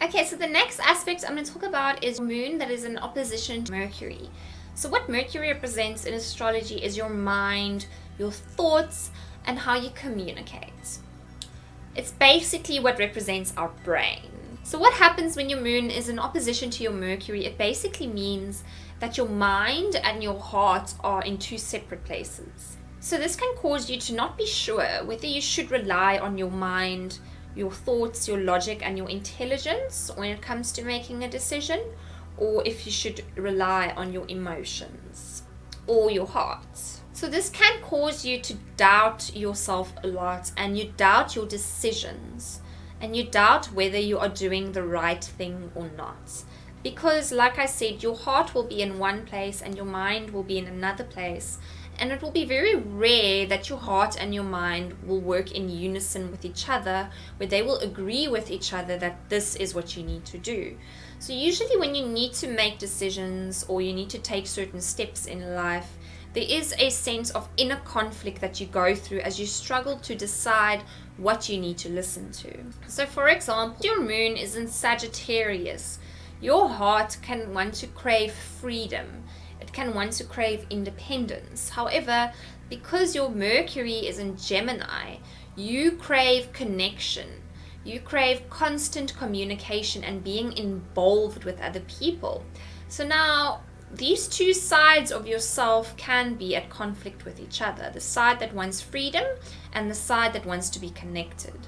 Okay, so the next aspect I'm going to talk about is moon that is in opposition to Mercury. So what Mercury represents in astrology is your mind, your thoughts, and how you communicate. It's basically what represents our brain. So what happens when your moon is in opposition to your Mercury? It basically means that your mind and your heart are in two separate places. So this can cause you to not be sure whether you should rely on your mind, your thoughts, your logic, and your intelligence when it comes to making a decision, or if you should rely on your emotions or your heart. So this can cause you to doubt yourself a lot, and you doubt your decisions, and you doubt whether you are doing the right thing or not. Because, like I said, your heart will be in one place and your mind will be in another place. And it will be very rare that your heart and your mind will work in unison with each other, where they will agree with each other that this is what you need to do. So usually when you need to make decisions or you need to take certain steps in life, there is a sense of inner conflict that you go through as you struggle to decide what you need to listen to. So for example, your moon is in Sagittarius. Your heart can want to crave freedom. It can want to crave independence. However, because your Mercury is in Gemini, you crave connection. You crave constant communication and being involved with other people. So now, these two sides of yourself can be at conflict with each other. The side that wants freedom and the side that wants to be connected.